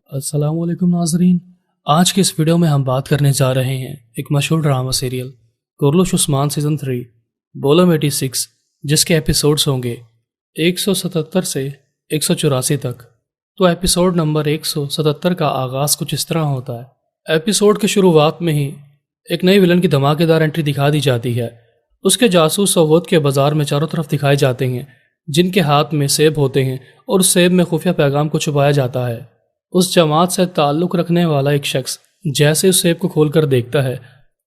अस्सलाम वालेकुम नाजरीन। आज के इस वीडियो में हम बात करने जा रहे हैं एक मशहूर ड्रामा सीरियल कुर्लुश उस्मान सीज़न 3 बोलम 86, जिसके एपिसोड्स होंगे 177 से 184 तक। तो एपिसोड नंबर 177 का आगाज़ कुछ इस तरह होता है। एपिसोड की शुरुआत में ही एक नई विलन की धमाकेदार एंट्री दिखा दी जाती है। उसके जासूस सौगोत के बाजार में चारों तरफ दिखाए जाते हैं, जिनके हाथ में सेब होते हैं और उस सेब में खुफिया पैगाम को छुपाया जाता है। उस जमात से ताल्लुक़ रखने वाला एक शख्स जैसे उस सेब को खोलकर देखता है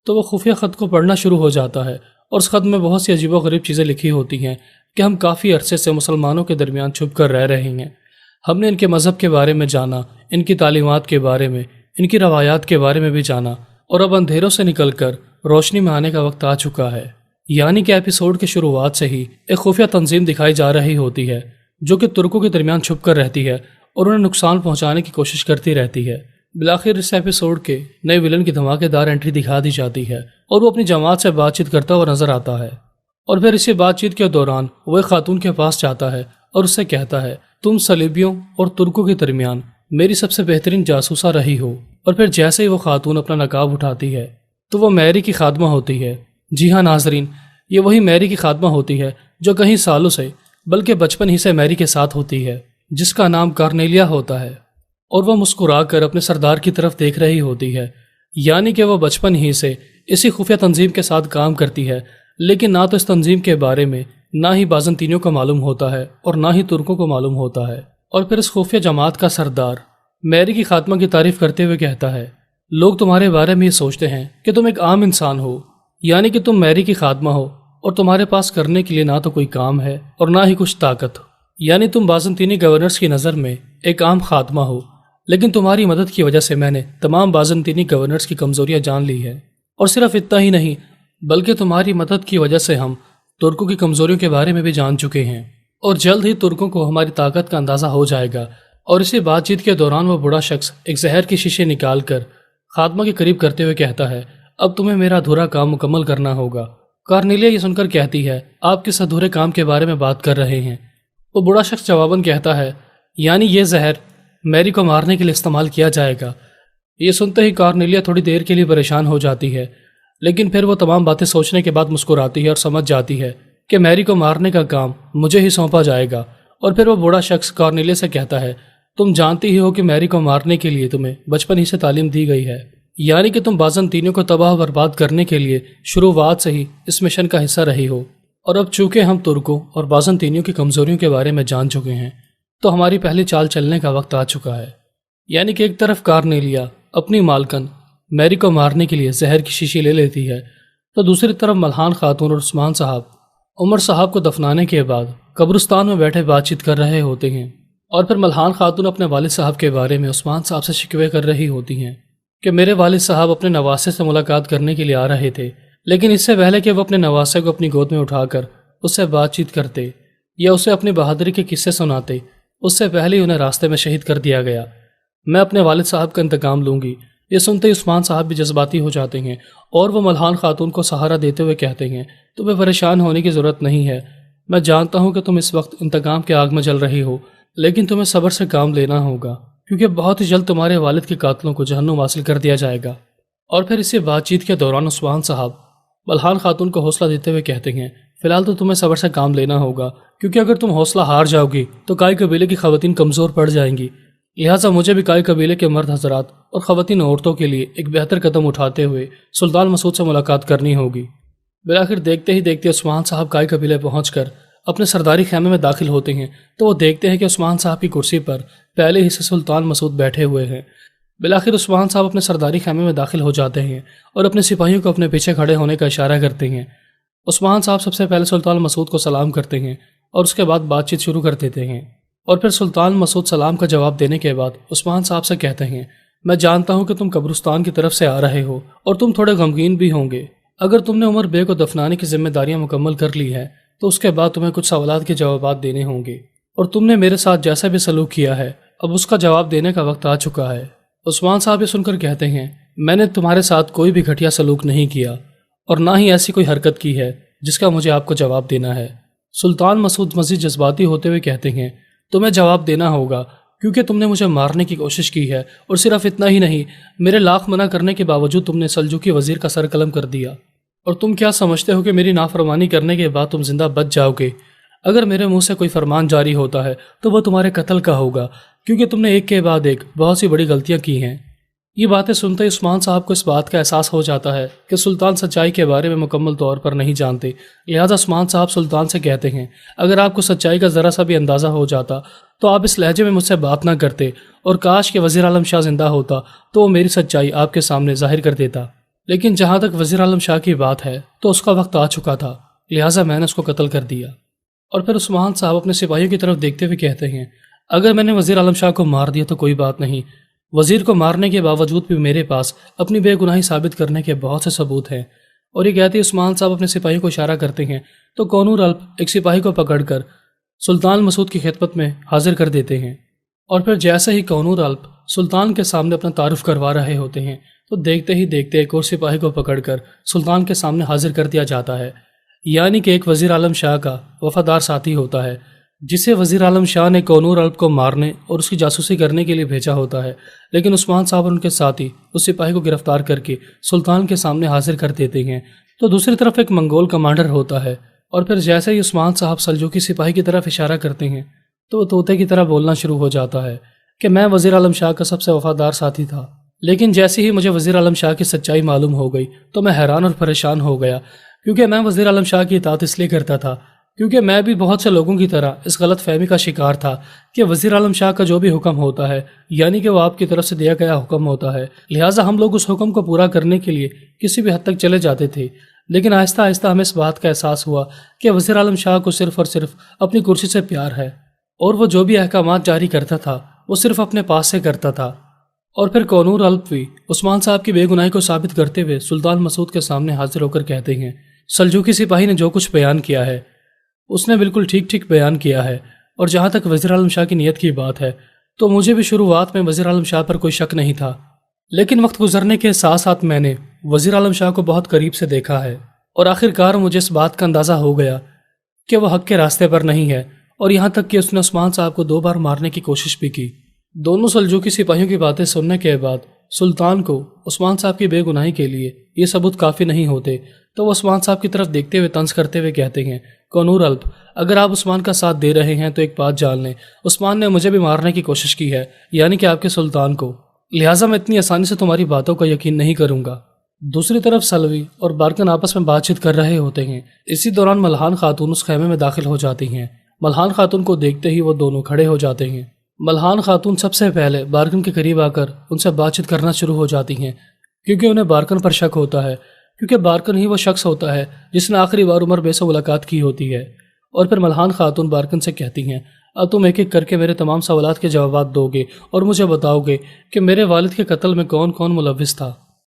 तो वो खुफिया ख़त को पढ़ना शुरू हो जाता है और उस ख़त में बहुत सी अजीबोगरीब चीज़ें लिखी होती हैं कि हम काफ़ी अरसे से मुसलमानों के दरमियान छुप कर रह रहे हैं। हमने इनके मज़हब के बारे में जाना, इनकी तालीमात के बारे में, इनकी रवायात के बारे में भी जाना, और अब अंधेरों से निकल कर रोशनी में आने का वक्त आ चुका है। यानी कि एपिसोड की शुरुआत से ही एक खुफिया तंजीम दिखाई जा रही होती है जो कि तुर्कों के दरमियान छुप कर रहती है और उन्हें नुकसान पहुंचाने की कोशिश करती रहती है। बिलाखिर इस एपिसोड के नए विलन की धमाकेदार एंट्री दिखा दी जाती है और वो अपनी जमात से बातचीत करता हुआ नजर आता है। और फिर इसी बातचीत के दौरान वो एक खातून के पास जाता है और उससे कहता है, तुम सलीबियों और तुर्कों के दरमियान मेरी सबसे बेहतरीन जासूसा रही हो। और फिर जैसे ही वो खातून अपना नकाब उठाती है तो वो मैरी की खादमा होती है। जी हाँ नाजरीन, ये वही मैरी की खादमा होती है जो कई सालों से बल्कि बचपन ही से मैरी के साथ होती है, जिसका नाम कार्नेलिया होता है। और वह मुस्कुरा कर अपने सरदार की तरफ देख रही होती है। यानी कि वह बचपन ही से इसी खुफिया तंजीम के साथ काम करती है, लेकिन ना तो इस तंजीम के बारे में ना ही बाज़ंतीनियों को मालूम होता है और ना ही तुर्कों को मालूम होता है। और फिर इस खुफिया जमात का सरदार मैरी की खात्मा की तारीफ करते हुए कहता है, लोग तुम्हारे बारे में ये सोचते हैं कि तुम एक आम इंसान हो, यानी कि तुम मैरी की खात्मा हो और तुम्हारे पास करने के लिए ना तो कोई काम है और ना ही कुछ ताकत। यानी तुम बाज़ंतीनी गवर्नर्स की नज़र में एक आम खात्मा हो, लेकिन तुम्हारी मदद की वजह से मैंने तमाम बाज़ंतीनी गवर्नर्स की कमज़ोरियाँ जान ली है। और सिर्फ इतना ही नहीं, बल्कि तुम्हारी मदद की वजह से हम तुर्कों की कमज़ोरियों के बारे में भी जान चुके हैं और जल्द ही तुर्कों को हमारी ताकत का अंदाज़ा हो जाएगा। और इसी बातचीत के दौरान वो बूढ़ा शख्स एक जहर की शीशी निकाल कर खात्मा के करीब करते हुए कहता है, अब तुम्हें मेरा अधूरा काम मुकम्मल करना होगा। कार्नेलिया ये सुनकर कहती है, आप किस अधूरे काम के बारे में बात कर रहे हैं? वो बूढ़ा शख्स जवाबन कहता है, यानी ये जहर मैरी को मारने के लिए इस्तेमाल किया जाएगा। ये सुनते ही कार्नेलिया थोड़ी देर के लिए परेशान हो जाती है, लेकिन फिर वो तमाम बातें सोचने के बाद मुस्कुराती है और समझ जाती है कि मैरी को मारने का काम मुझे ही सौंपा जाएगा। और फिर वो बूढ़ा शख्स कार्नेलिया से कहता है, तुम जानती ही हो कि मैरी को मारने के लिए तुम्हें बचपन ही से तालीम दी गई है, यानी कि तुम बाज़ंतीनियों को तबाह बर्बाद करने के लिए शुरुआत से ही इस मिशन का हिस्सा रही हो। और अब चूंकि हम तुर्कों और बाज़ंतीनियों की कमज़ोरियों के बारे में जान चुके हैं तो हमारी पहली चाल चलने का वक्त आ चुका है। यानी कि एक तरफ कार्नेलिया अपनी मालकन मैरी को मारने के लिए जहर की शीशी ले लेती है, तो दूसरी तरफ मल्हान खातून और उस्मान साहब उमर साहब को दफनाने के बाद कब्रिस्तान में बैठे बातचीत कर रहे होते हैं। और फिर मल्हान खातून अपने वालिद साहब के बारे में उस्मान साहब से शिकवे कर रही होती हैं कि मेरे वालिद साहब अपने नवासे से मुलाकात करने के लिए आ रहे थे, लेकिन इससे पहले कि वो अपने नवासे को अपनी गोद में उठाकर उससे बातचीत करते या उसे अपनी बहादुरी के किस्से सुनाते, उससे पहले ही उन्हें रास्ते में शहीद कर दिया गया। मैं अपने वालिद साहब का इंतकाम लूँगी। ये सुनते ही उस्मान साहब भी जज्बाती हो जाते हैं और वो मल्हान खातून को सहारा देते हुए कहते हैं, तुम्हें परेशान होने की ज़रूरत नहीं है। मैं जानता हूँ कि तुम इस वक्त इंतकाम के आग में जल रही हो, लेकिन तुम्हें सब्र से काम लेना होगा, क्योंकि बहुत ही जल्द तुम्हारे वालिद के कातलों को जहन्नुम हासिल कर दिया जाएगा। और फिर इसी बातचीत के दौरान उस्मान साहब मल्हान खातून को हौसला देते हुए कहते हैं, फिलहाल तो तुम्हें सब्र से काम लेना होगा, क्योंकि अगर तुम हौसला हार जाओगी तो काई कबीले की खवातीन कमज़ोर पड़ जाएंगी। लिहाजा मुझे भी काई कबीले के मर्द हजरात और खवातीन औरतों के लिए एक बेहतर कदम उठाते हुए सुल्तान मसूद से मुलाकात करनी होगी। बिलाखिर देखते ही देखते उस्मान साहब काई कबीले पहुँच अपने सरदारी खैमे में दाखिल होते हैं तो वो देखते हैं कि उस्मान साहब की कुर्सी पर पहले ही से सुल्तान मसूद बैठे हुए हैं। बिलाखिर उस्मान साहब अपने सरदारी खैमे में दाखिल हो जाते हैं और अपने सिपाहियों को अपने पीछे खड़े होने का इशारा करते हैं। उस्मान साहब सबसे पहले सुल्तान मसूद को सलाम करते हैं और उसके बाद बातचीत शुरू कर देते हैं। और फिर सुल्तान मसूद सलाम का जवाब देने के बाद उस्मान साहब से कहते हैं, मैं जानता हूँ कि तुम कब्रिस्तान की तरफ से आ रहे हो और तुम थोड़े गमगीन भी होंगे। अगर तुमने उमर बे को दफनाने की जिम्मेदारियाँ मुकम्मल कर ली है तो उसके बाद तुम्हें कुछ सवालात के जवाब देने होंगे, और तुमने मेरे साथ जैसा भी सलूक किया है अब उसका जवाब देने का वक्त आ चुका है। उस्मान साहब ये सुनकर कहते हैं, मैंने तुम्हारे साथ कोई भी घटिया सलूक नहीं किया और ना ही ऐसी कोई हरकत की है जिसका मुझे आपको जवाब देना है। सुल्तान मसूद मज़ीद जज्बाती होते हुए कहते हैं, तुम्हें जवाब देना होगा کیونکہ تم نے مجھے مارنے کی کوشش کی ہے، اور صرف اتنا ہی نہیں، میرے لاکھ منع کرنے کے باوجود تم نے سلجوقی وزیر کا سر قلم کر دیا۔ اور تم کیا سمجھتے ہو کہ میری نافرمانی کرنے کے بعد تم زندہ بچ جاؤ گے؟ اگر میرے منہ سے کوئی فرمان جاری ہوتا ہے تو وہ تمہارے قتل کا ہوگا، کیونکہ تم نے ایک کے بعد ایک بہت سی بڑی غلطیاں کی ہیں۔ یہ باتیں سنتے عثمان صاحب کو اس بات کا احساس ہو جاتا ہے کہ سلطان سچائی کے بارے میں مکمل طور پر نہیں جانتے، لہذا عثمان صاحب سلطان سے کہتے ہیں، اگر آپ کو سچائی کا ذرا سا بھی اندازہ ہو جاتا تو آپ اس لہجے میں مجھ سے بات نہ کرتے، اور کاش کہ وزیر عالم شاہ زندہ ہوتا تو وہ میری سچائی آپ کے سامنے ظاہر کر دیتا۔ لیکن جہاں تک وزیر عالم شاہ کی بات ہے تو اس کا وقت آ چکا تھا، لہٰذا میں نے اس کو قتل کر دیا۔ اور پھر عثمان صاحب اپنے سپاہیوں کی طرف دیکھتے ہوئے کہتے ہیں، اگر میں نے وزیر عالم شاہ کو مار دیا تو کوئی بات نہیں، وزیر کو مارنے کے باوجود بھی میرے پاس اپنی بے گناہی ثابت کرنے کے بہت سے ثبوت ہیں۔ اور یہ کہتے عثمان صاحب اپنے سپاہیوں کو اشارہ کرتے ہیں تو کونور الپ ایک سپاہی کو پکڑ کر سلطان مسعود کی خدمت میں حاضر کر دیتے ہیں۔ اور پھر جیسے ہی کونور الپ سلطان کے سامنے اپنا تعارف کروا رہے ہوتے ہیں تو دیکھتے ہی دیکھتے ایک اور سپاہی کو پکڑ کر سلطان کے سامنے حاضر کر دیا جاتا ہے، یعنی کہ ایک وزیر عالم شاہ کا وفادار ساتھی ہوتا ہے جسے وزیر عالم شاہ نے کونور الپ کو مارنے اور اس کی جاسوسی کرنے کے لیے بھیجا ہوتا ہے، لیکن عثمان صاحب اور ان کے ساتھی اس سپاہی کو گرفتار کر کے سلطان کے سامنے حاضر کر دیتے ہیں۔ تو دوسری طرف ایک منگول کمانڈر ہوتا ہے، اور پھر جیسے ہی عثمان صاحب سلجوقی سپاہی کی طرف اشارہ کرتے ہیں تو وہ طوطے کی طرح بولنا شروع ہو جاتا ہے کہ میں وزیر عالم شاہ کا سب سے وفادار ساتھی تھا، لیکن جیسے ہی مجھے وزیر عالم شاہ کی سچائی معلوم ہو گئی تو میں حیران اور پریشان ہو گیا، کیونکہ میں وزیر عالم شاہ کی اطاعت اس لیے کرتا تھا کیونکہ میں بھی بہت سے لوگوں کی طرح اس غلط فہمی کا شکار تھا کہ وزیر عالم شاہ کا جو بھی حکم ہوتا ہے یعنی کہ وہ آپ کی طرف سے دیا گیا حکم ہوتا ہے، لہٰذا ہم لوگ اس حکم کو پورا کرنے کے لیے کسی بھی حد تک چلے جاتے تھے۔ لیکن آہستہ آہستہ ہمیں اس بات کا احساس ہوا کہ وزیر عالم شاہ کو صرف اور صرف اپنی کرسی سے پیار ہے، اور وہ جو بھی احکامات جاری کرتا تھا وہ صرف اپنے پاس سے کرتا تھا۔ اور پھر کونور الپ بھی عثمان صاحب کی بے گناہی کو ثابت کرتے ہوئے سلطان مسعود کے سامنے حاضر ہو کر کہتے ہیں، سلجوقی سپاہی نے جو کچھ بیان کیا ہے اس نے بالکل ٹھیک بیان کیا ہے، اور جہاں تک وزیر عالم شاہ کی نیت کی بات ہے تو مجھے بھی شروعات میں وزیر عالم شاہ پر کوئی شک نہیں تھا، لیکن وقت گزرنے کے ساتھ ساتھ میں نے وزیر عالم شاہ کو بہت قریب سے دیکھا ہے، اور آخر کار مجھے اس بات کا اندازہ ہو گیا کہ وہ حق کے راستے پر نہیں ہے، اور یہاں تک کہ اس نے عثمان صاحب کو 2 بار مارنے کی کوشش بھی کی۔ دونوں سلجوقی سپاہیوں کی باتیں سننے کے بعد سلطان کو عثمان صاحب کی بے گناہی کے لیے یہ ثبوت کافی نہیں ہوتے، تو وہ عثمان صاحب کی طرف دیکھتے ہوئے طنز کرتے ہوئے کہتے ہیں، کونور الپ اگر آپ عثمان کا ساتھ دے رہے ہیں تو ایک بات جان لیں، عثمان نے مجھے بھی مارنے کی کوشش کی ہے، یعنی کہ آپ کے سلطان کو، لہٰذا میں اتنی آسانی سے تمہاری باتوں کا یقین نہیں کروں گا۔ دوسری طرف سلوی اور بارکن آپس میں بات چیت کر رہے ہوتے ہیں، اسی دوران ملحان خاتون اس خیمے میں داخل ہو جاتی ہیں۔ ملحان خاتون کو دیکھتے ہی وہ دونوں کھڑے ہو جاتے ہیں۔ ملحان خاتون سب سے پہلے بارکن کے قریب آ کر ان سے بات چیت کرنا شروع ہو جاتی ہیں، کیونکہ انہیں بارکن پر شک ہوتا ہے، کیونکہ بارکن ہی وہ شخص ہوتا ہے جس نے آخری بار عمر بے سے ملاقات کی ہوتی ہے۔ اور پھر ملحان خاتون بارکن سے کہتی ہیں، اب تم ایک ایک کر کے میرے تمام سوالات کے جوابات دو گے اور مجھے بتاؤ گے کہ میرے والد کے قتل میں کون کون ملوث تھا۔